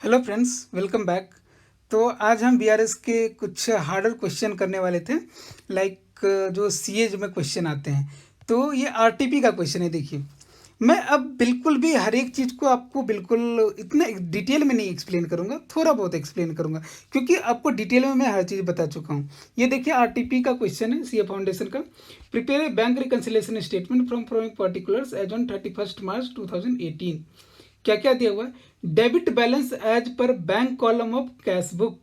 Hello friends, welcome back. तो आज हम बीआरएस के कुछ हार्डर क्वेश्चन करने वाले थे, लाइक जो सीए में क्वेश्चन आते हैं। तो ये आरटीपी का क्वेश्चन है। देखिए, मैं अब बिल्कुल भी हर एक चीज़ को आपको बिल्कुल इतना डिटेल में नहीं एक्सप्लेन करूँगा, थोड़ा बहुत एक्सप्लेन करूँगा, क्योंकि आपको डिटेल में मैं हर चीज़ बता चुका हूँ। ये देखिए, आरटीपी का क्वेश्चन है, सीए फाउंडेशन का। Prepare a bank reconciliation statement from following particulars as on 31 March 2018। क्या क्या दिया हुआ है? Debit balance as per bank column of cash book.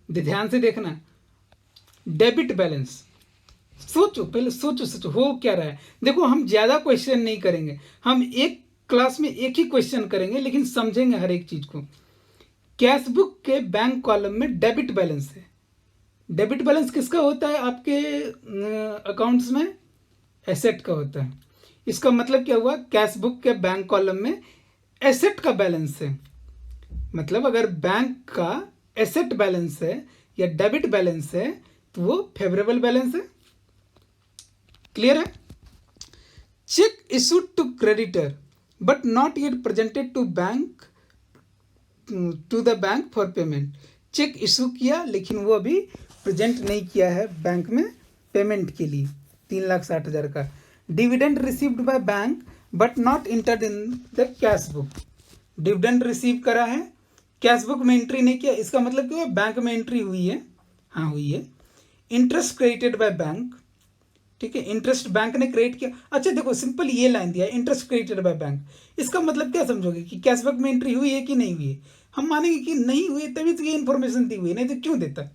ध्यान से देखना, डेबिट बैलेंस। सोचो, पहले सोचो सोचो हो क्या रहा है। देखो, हम ज्यादा क्वेश्चन नहीं करेंगे, हम एक क्लास में एक ही क्वेश्चन करेंगे, लेकिन समझेंगे हर एक चीज को। कैश बुक के बैंक कॉलम में डेबिट बैलेंस है। डेबिट बैलेंस किसका होता है? आपके अकाउंट्स में एसेट का होता है। इसका मतलब क्या हुआ? कैश बुक के बैंक कॉलम में एसेट का बैलेंस है। मतलब अगर बैंक का एसेट बैलेंस है या डेबिट बैलेंस है तो वो फेवरेबल बैलेंस है। क्लियर है? Cheque issued to creditor but not yet presented to bank to the bank for payment. Cheque issue किया लेकिन वो अभी प्रेजेंट नहीं किया है बैंक में पेमेंट के लिए 3,60,000 का। Dividend received by bank but not entered in the cash book. Dividend receive करा है, कैश बुक में एंट्री नहीं किया। इसका मतलब क्या हुआ? बैंक में एंट्री हुई है, हाँ हुई है। इंटरेस्ट क्रेडिटेड बाय बैंक, ठीक है, इंटरेस्ट बैंक ने क्रेडिट किया। अच्छा देखो, सिंपल ये लाइन दिया है, इंटरेस्ट क्रेडिटेड बाय बैंक। इसका मतलब क्या समझोगे कि कैशबैक में एंट्री हुई है कि नहीं हुई है? हम मानेंगे कि नहीं हुई, तभी तो ये इन्फॉर्मेशन दी हुई है, नहीं तो क्यों देता?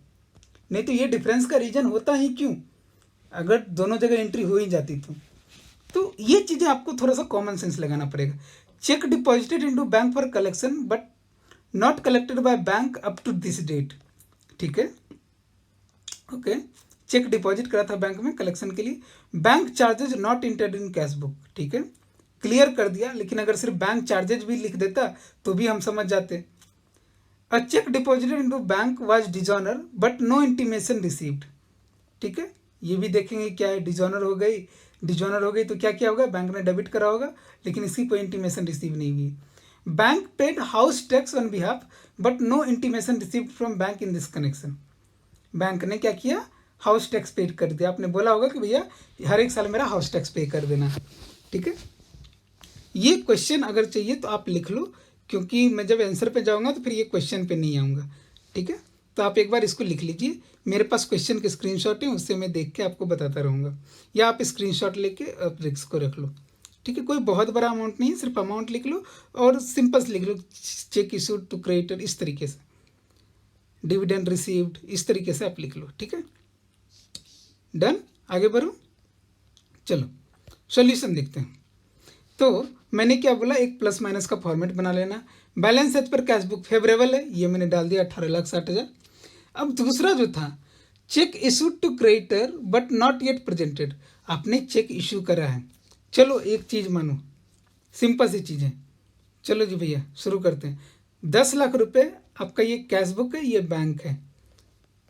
नहीं तो ये डिफरेंस का रीजन होता ही क्यों, अगर दोनों जगह एंट्री हो ही जाती तो ये चीज़ें आपको थोड़ा सा कॉमन सेंस लगाना पड़ेगा। Cheque deposited into bank for collection but not collected by bank up to this date. ठीक है, ओके। चेक डिपॉजिट करा था बैंक में कलेक्शन के लिए। Bank charges not entered in cash book. ठीक है, क्लियर कर दिया, लेकिन अगर सिर्फ बैंक चार्जेज भी लिख देता तो भी हम समझ जाते। A cheque deposited into bank was dishonour but no intimation received. ठीक है, ये भी देखेंगे क्या है। डिजॉनर हो गई, डिजॉनर हो गई तो क्या क्या होगा? बैंक ने डेबिट करा होगा लेकिन इसकी कोई इंटीमेशन रिसीव नहीं हुई। Bank paid house tax on behalf but no intimation received from bank in this connection. Bank ने क्या किया? हाउस टैक्स पे कर दिया। आपने बोला होगा कि भैया हर एक साल मेरा हाउस टैक्स पे कर देना। ठीक है, ये क्वेश्चन अगर चाहिए तो आप लिख लो, क्योंकि मैं जब आंसर पे जाऊंगा तो फिर ये क्वेश्चन पे नहीं आऊँगा। ठीक है, तो आप एक बार इसको लिख लीजिए। मेरे पास क्वेश्चन के स्क्रीनशॉट है, उससे मैं देख के आपको बताता रहूँगा, या आप स्क्रीनशॉट लेके आप रिक्स को रख लो। ठीक है, कोई बहुत बड़ा अमाउंट नहीं है, सिर्फ अमाउंट लिख लो और सिंपल से लिख लो, चेक इशूड टू क्रेडिटर, इस तरीके से, डिविडेंड रिसीव्ड, इस तरीके से आप लिख लो। ठीक है, डन। आगे बढ़ो, चलो सॉल्यूशन देखते हैं। तो मैंने क्या बोला, एक प्लस माइनस का फॉर्मेट बना लेना। Balance as per cash book favourable है, ये मैंने डाल दिया 18,60,000। अब दूसरा जो था, cheque issued to creditor but not yet presented. आपने चेक इशू करा है, चलो एक चीज़ मानो, सिंपल सी चीज़ है। चलो जी भैया शुरू करते हैं। 10 लाख रुपए आपका ये कैश बुक है, ये बैंक है।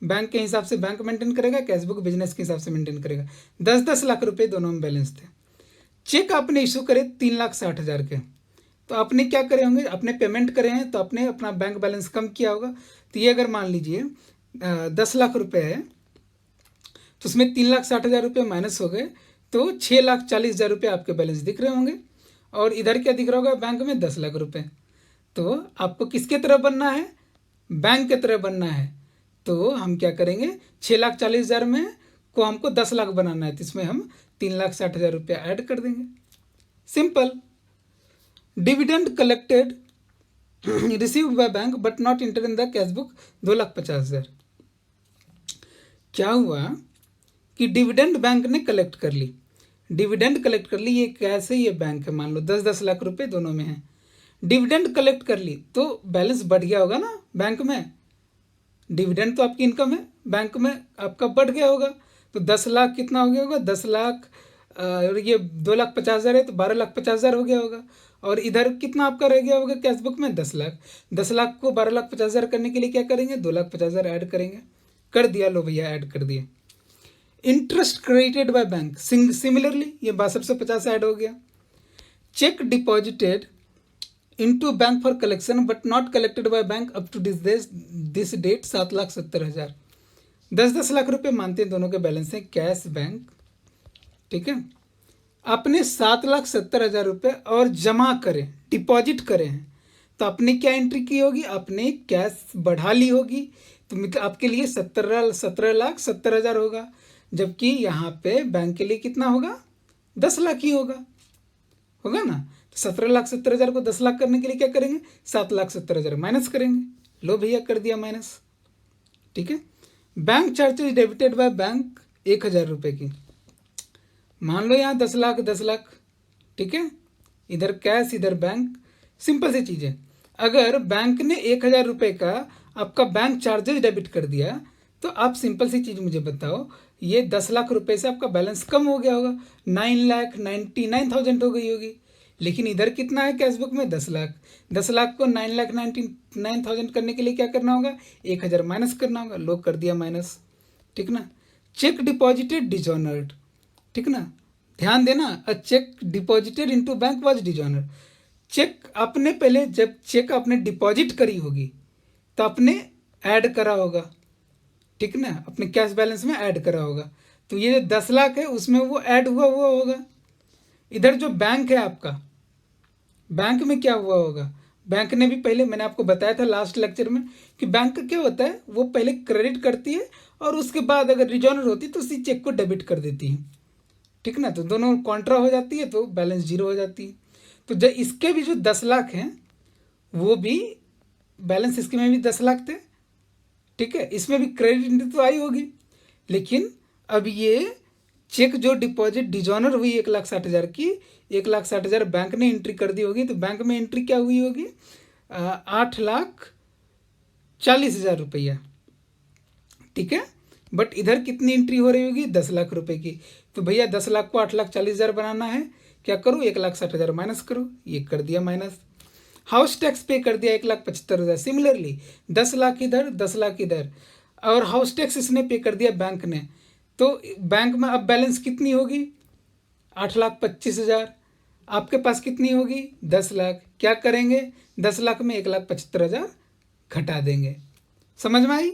बैंक के हिसाब से बैंक मेंटेन करेगा, कैश बुक बिजनेस के हिसाब से मेंटेन करेगा। 10-10 लाख रुपए दोनों में बैलेंस थे। चेक आपने इशू करे 3,60,000 के, तो आपने क्या करे होंगे? अपने पेमेंट करे हैं तो आपने अपना बैंक बैलेंस कम किया होगा। तो ये अगर मान लीजिए 10 लाख रुपए है तो उसमें 3,60,000 रुपये माइनस हो गए, तो 6,40,000 रुपये आपके बैलेंस दिख रहे होंगे। और इधर क्या दिख रहा होगा? बैंक में 10 लाख रुपये। तो आपको किसके तरह बनना है? बैंक के तरह बनना है। तो हम क्या करेंगे, 6,40,000 में को हमको 10 लाख बनाना है, तो इसमें हम 3,60,000 रुपया ऐड कर देंगे। Simple. Dividend collected received by bank but not inter in the cash book 2,50,000। क्या हुआ कि डिविडेंड बैंक ने कलेक्ट कर ली, डिविडेंड कलेक्ट कर ली, ये कैसे, ये बैंक है, मान लो 10-10 लाख रुपए दोनों में है। डिविडेंड कलेक्ट कर ली तो बैलेंस बढ़ गया होगा ना बैंक में। डिविडेंड तो आपकी इनकम है, बैंक में आपका बढ़ गया होगा। तो 10 लाख कितना हो गया होगा? 10 लाख और ये 2,50,000 है तो 12,50,000 हो गया होगा। और इधर कितना आपका रह गया होगा कैश बुक में? 10 लाख। 10 लाख को 12,50,000 करने के लिए क्या करेंगे? 2,50,000 ऐड करेंगे। कर दिया, लो भैया ऐड कर दिया। Interest credited by bank, similarly ये 6250 ऐड हो गया। Cheque deposited into bank for collection but not collected by bank up to this date 7,70,000। 10-10 lakh रुपए मानते हैं दोनों के बैलेंस हैं कैश बैंक। ठीक है, आपने 7,70,000 रुपये और जमा करें, डिपॉजिट करें हैं, तो आपने क्या एंट्री की होगी, आपने कैश बढ़ा ली होगी, तो मतलब आपके लिए 17,70,000 होगा, जबकि यहाँ पे बैंक के लिए कितना होगा, 10 लाख ही होगा ना। तो 17,70,000 को 10 लाख करने के लिए क्या करेंगे, 7,70,000 माइनस करेंगे। लो भैया कर दिया माइनस। ठीक है, bank charges debited by bank 1,000 रुपये की, मान लो यहाँ 10 लाख 10 लाख। ठीक है, इधर कैश इधर बैंक, सिंपल सी चीज़ है। अगर बैंक ने 1,000 रुपये का आपका बैंक चार्जेज डेबिट कर दिया, तो आप सिंपल सी चीज़ मुझे बताओ, ये 10 लाख रुपए से आपका बैलेंस कम हो गया होगा, 9,99,000 हो गई होगी। लेकिन इधर कितना है कैश बुक में, 10 लाख। 10 लाख को 9,99,000 करने के लिए क्या करना होगा, 1,000 माइनस करना होगा। लो कर दिया माइनस। ठीक ना, चेक डिपॉजिटेड डिजॉनर्ड। ठीक ना, ध्यान देना, a cheque deposited into bank was dishonoured. Cheque आपने पहले, जब चेक आपने डिपॉजिट करी होगी तो आपने ऐड करा होगा। ठीक ना, अपने कैश बैलेंस में ऐड करा होगा, तो ये 10 लाख है उसमें वो ऐड हुआ होगा। इधर जो बैंक है आपका, बैंक में क्या हुआ होगा, बैंक ने भी पहले, मैंने आपको बताया था लास्ट लेक्चर में कि बैंक क्या होता है, वो पहले क्रेडिट करती है और उसके बाद अगर रिजॉनर होती है तो उसी चेक को डेबिट कर देती है। ठीक ना, तो दोनों कॉन्ट्रा हो जाती है तो बैलेंस जीरो हो जाती है। तो जब इसके भी जो 10 लाख हैं वो भी बैलेंस, इसके में भी 10 लाख थे। ठीक है, इसमें भी क्रेडिट एंट्री तो आई होगी, लेकिन अब ये चेक जो डिपॉजिट डिजॉनर हुई 1,60,000 की, 1,60,000 बैंक ने एंट्री कर दी होगी, तो बैंक में एंट्री क्या हुई होगी, 8,40,000 रुपया। ठीक है, बट इधर कितनी एंट्री हो रही होगी, 10 लाख रुपए की। तो भैया 10 लाख को 8,40,000 बनाना है, क्या करो, 1,60,000 माइनस करो, ये कर दिया माइनस। हाउस टैक्स पे कर दिया 1,75,000। सिमिलरली 10 लाख इधर 10 लाख इधर, और हाउस टैक्स इसने पे कर दिया बैंक ने, तो बैंक में अब बैलेंस कितनी होगी, 8,25,000। आपके पास कितनी होगी, 10 लाख। क्या करेंगे, 10 लाख में 1,75,000 घटा देंगे। समझ में आई,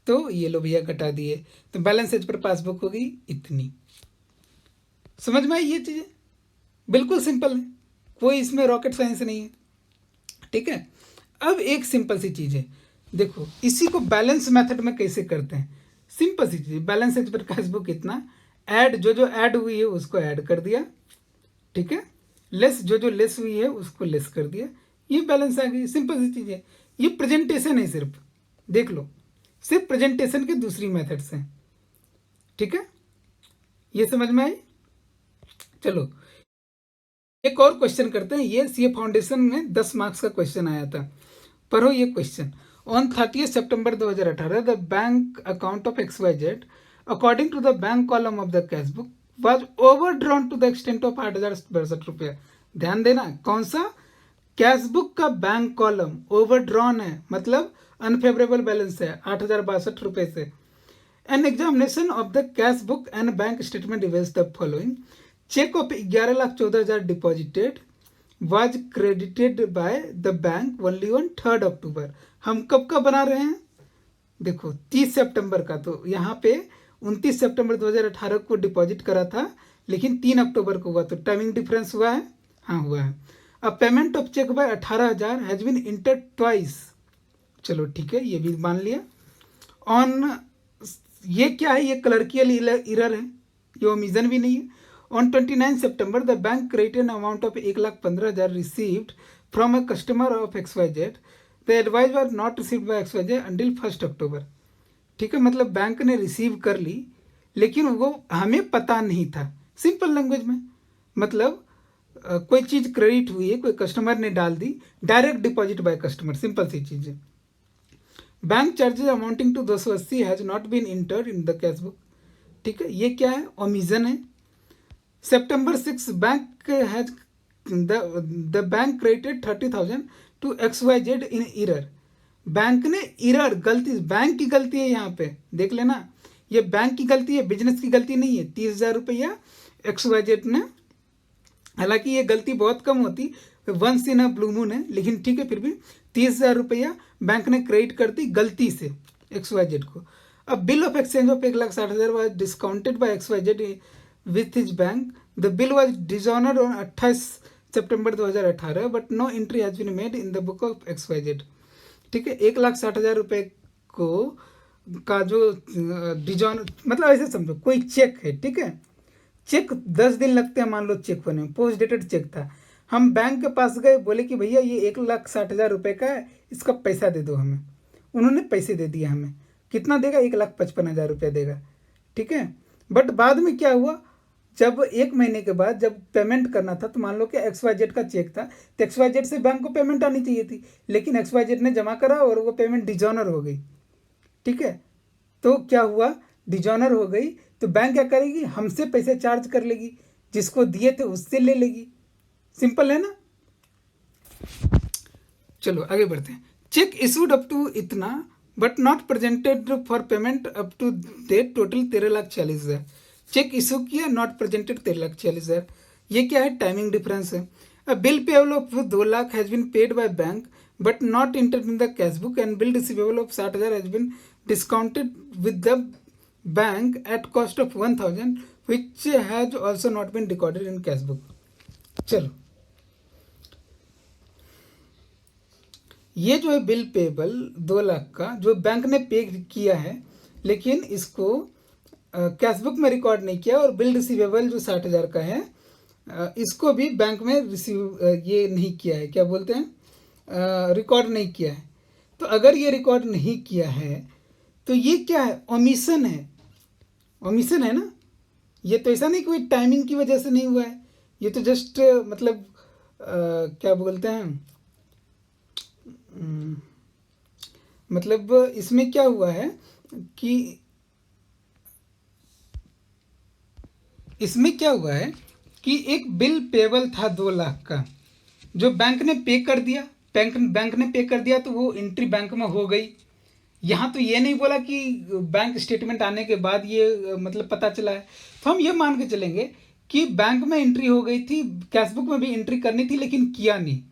तो ये लो भैया घटा दिए, तो बैलेंस एज पर पासबुक होगी इतनी। समझ में आई ये चीज़ें, बिल्कुल सिंपल है, कोई इसमें रॉकेट साइंस नहीं है। ठीक है, अब एक सिंपल सी चीज़ है, देखो इसी को बैलेंस मेथड में कैसे करते हैं। सिंपल सी चीज़, बैलेंस एज पर पासबुक कितना, ऐड जो ऐड हुई है उसको ऐड कर दिया। ठीक है, लेस जो लेस हुई है उसको लेस कर दिया, ये बैलेंस आ गई। सिंपल सी चीज़ है, ये प्रेजेंटेशन है, सिर्फ देख लो, सिर्फ प्रेजेंटेशन के दूसरी मेथड्स हैं। ठीक है, ये समझ में आई। चलो एक और क्वेश्चन करते हैं, ये सीए फाउंडेशन में 10 मार्क्स का क्वेश्चन आया था, पढ़ो ये question. On 30 September 2018 the bank account of XYZ according to the bank column of the cash book was overdrawn to the extent of 8,062 rupaya. ध्यान देना, कौन सा, कैश बुक का बैंक कॉलम ओवरड्रॉन है, मतलब अनफेवरेबल बैलेंस है 8,062 रुपये से। An examination of the cash book and bank statement reveals the following, cheque of 11,14,000 deposited was credited by the bank only on 3 अक्टूबर। हम कब का बना रहे हैं, देखो 30 सितंबर का, तो यहाँ पे 29 सितंबर 2018 को डिपॉजिट करा था, लेकिन 3 अक्टूबर को हुआ, तो टाइमिंग डिफरेंस हुआ है, हाँ हुआ है। अब payment of cheque by 18,000 has been entered twice, चलो ठीक है, ये भी मान लिया। ऑन, ये क्या है, ये क्लर्कियल इरर है, ये ओमिजन भी नहीं है। On 29 September, the bank credited an amount of 1,15,000 received from a customer of XYZ. The advice was not received by XYZ until 1 October. ठीक है, मतलब बैंक ने रिसीव कर ली, लेकिन वो हमें पता नहीं था। सिंपल लैंग्वेज में मतलब कोई चीज़ क्रेडिट हुई है, कोई कस्टमर ने डाल दी, direct deposit by customer, simple सी चीज़ है। Bank charges amounting to 280 has not been entered in the cash book. ठीक है, ये क्या है, ओमिजन है। September 6, bank has the bank credited 30,000 to XYZ in error. Bank ने इरर, गलती, बैंक की गलती है, यहाँ पे देख लेना, ये बैंक की गलती है, बिजनेस की गलती नहीं है। 30,000 रुपया XYZ ने, हालांकि ये गलती बहुत कम होती, once in a blue moon है, लेकिन ठीक है फिर भी 30,000 रुपया बैंक ने क्रेडिट कर दी गलती से XYZ को। अब bill of exchange of 1,60,000 was discounted by XYZ with his bank. The bill was dishonoured on 28 September 2018 but no entry has been made in the book of XYZ। ठीक है, 1,60,000 रुपये को का जो डिजॉन मतलब ऐसे समझो कोई चेक है, ठीक है, चेक 10 दिन लगते हैं मान लो चेक होने में, पोस्ट डेटेड चेक था। हम बैंक के पास गए, बोले कि भैया ये 1,60,000 रुपये का है, इसका पैसा दे दो हमें। उन्होंने पैसे दे दिए हमें, कितना देगा, 1,55,000 रुपया देगा, ठीक है। बट बाद में क्या हुआ, जब 1 महीने के बाद जब पेमेंट करना था, तो मान लो कि XYZ का चेक था, तो XYZ से बैंक को पेमेंट आनी चाहिए थी, लेकिन XYZ ने जमा करा और वो पेमेंट डिजॉनर हो गई, ठीक है। तो क्या हुआ, डिजॉनर हो गई, तो बैंक क्या करेगी, हमसे पैसे चार्ज कर लेगी, जिसको दिए थे उससे ले लेगी। सिंपल है ना। चलो आगे बढ़ते हैं। चेक इशूड अप टू इतना but not presented for payment up to date total 13,40,000। Cheque issue किया, नॉट प्रेजेंटेड 13,40,000। ये क्या है, टाइमिंग डिफरेंस है। A bill payable of 2 lakh has been paid by bank but not entered in the cash book and bill receivable of 60,000 has been discounted with the bank at cost of 1,000 which has also not been recorded in cash book. चलो, ये जो है bill payable 2 lakh का जो bank ने पे किया है, लेकिन इसको कैश बुक में रिकॉर्ड नहीं किया, और बिल रिसीवेबल जो 60,000 का है इसको भी बैंक में रिसीव ये नहीं किया है, क्या बोलते हैं, रिकॉर्ड नहीं किया है। तो अगर ये रिकॉर्ड नहीं किया है तो ये क्या है, ओमिशन है, ओमिशन है ना। ये तो ऐसा नहीं कोई टाइमिंग की वजह से नहीं हुआ है, ये तो जस्ट मतलब क्या बोलते हैं, मतलब इसमें क्या हुआ है कि इसमें क्या हुआ है कि एक बिल पेबल था 2 लाख का, जो बैंक ने पे कर दिया, बैंक ने पे कर दिया, तो वो एंट्री बैंक में हो गई। यहाँ तो ये नहीं बोला कि बैंक स्टेटमेंट आने के बाद ये मतलब पता चला है, तो हम ये मान के चलेंगे कि बैंक में एंट्री हो गई थी, कैश बुक में भी एंट्री करनी थी लेकिन किया नहीं,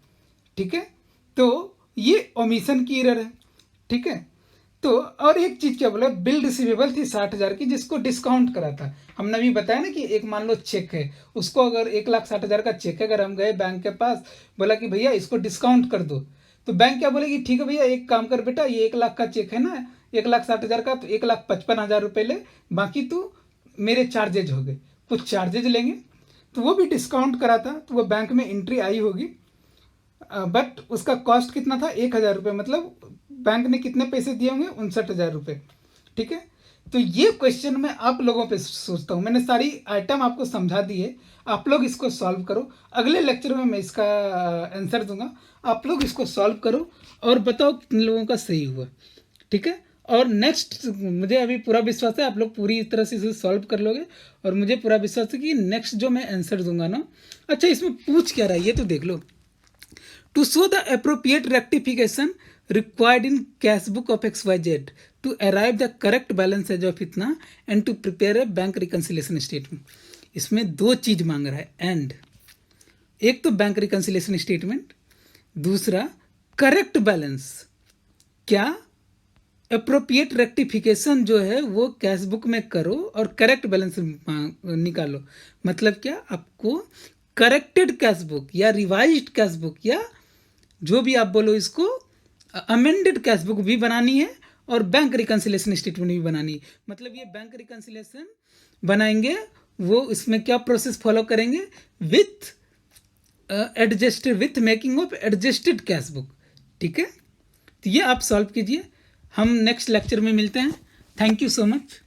ठीक है। तो ये ओमिशन की एरर है, ठीक है। तो और एक चीज़ क्या बोला, बिल रिसीवेबल थी 60,000 की, जिसको डिस्काउंट करा था। हमने अभी बताया ना कि एक मान लो चेक है, उसको अगर 1,60,000 का चेक है, अगर हम गए बैंक के पास, बोला कि भैया इसको डिस्काउंट कर दो, तो बैंक क्या बोलेगी, ठीक है भैया एक काम कर बेटा, ये 1 लाख का चेक है ना, 1,60,000 का, तो 1,55,000 रुपये ले, बाकी तो मेरे चार्जेज हो गए, कुछ चार्जेज लेंगे। तो वो भी डिस्काउंट करा था, तो वो बैंक में एंट्री आई होगी, बट उसका कॉस्ट कितना था, 1,000 रुपये, मतलब बैंक ने कितने पैसे दिए होंगे, 59,000 रुपये, ठीक है। तो ये क्वेश्चन मैं आप लोगों पे सोचता हूँ, मैंने सारी आइटम आपको समझा दी है, आप लोग इसको सॉल्व करो। अगले लेक्चर में मैं इसका आंसर दूंगा, आप लोग इसको सॉल्व करो और बताओ कितने लोगों का सही हुआ, ठीक है। और नेक्स्ट मुझे अभी पूरा विश्वास है आप लोग पूरी तरह से इसे सॉल्व कर लोगे, और मुझे पूरा विश्वास है कि नेक्स्ट जो मैं आंसर दूंगा ना, अच्छा इसमें पूछ क्या रहा है ये तो देख लो। To show the appropriate rectification required in cash book of XYZ to arrive the correct balance as of इतना and to prepare a bank reconciliation statement। इसमें 2 चीज मांग रहा है, एंड एक तो बैंक रिकन्सिलेशन स्टेटमेंट, दूसरा करेक्ट बैलेंस। क्या अप्रोप्रिएट रेक्टिफिकेशन जो है वो कैश बुक में करो और करेक्ट बैलेंस निकालो। मतलब क्या, आपको करेक्टेड कैश बुक या रिवाइज्ड कैश बुक या जो भी आप बोलो इसको, अमेंडेड कैश बुक भी बनानी है और बैंक रिकन्सिलेशन स्टेटमेंट भी बनानी है। मतलब ये बैंक रिकन्सिलेशन बनाएंगे, वो इसमें क्या प्रोसेस फॉलो करेंगे, with adjusted, with making of adjusted cash book, ठीक है। तो ये आप सॉल्व कीजिए, हम नेक्स्ट लेक्चर में मिलते हैं। Thank you so much.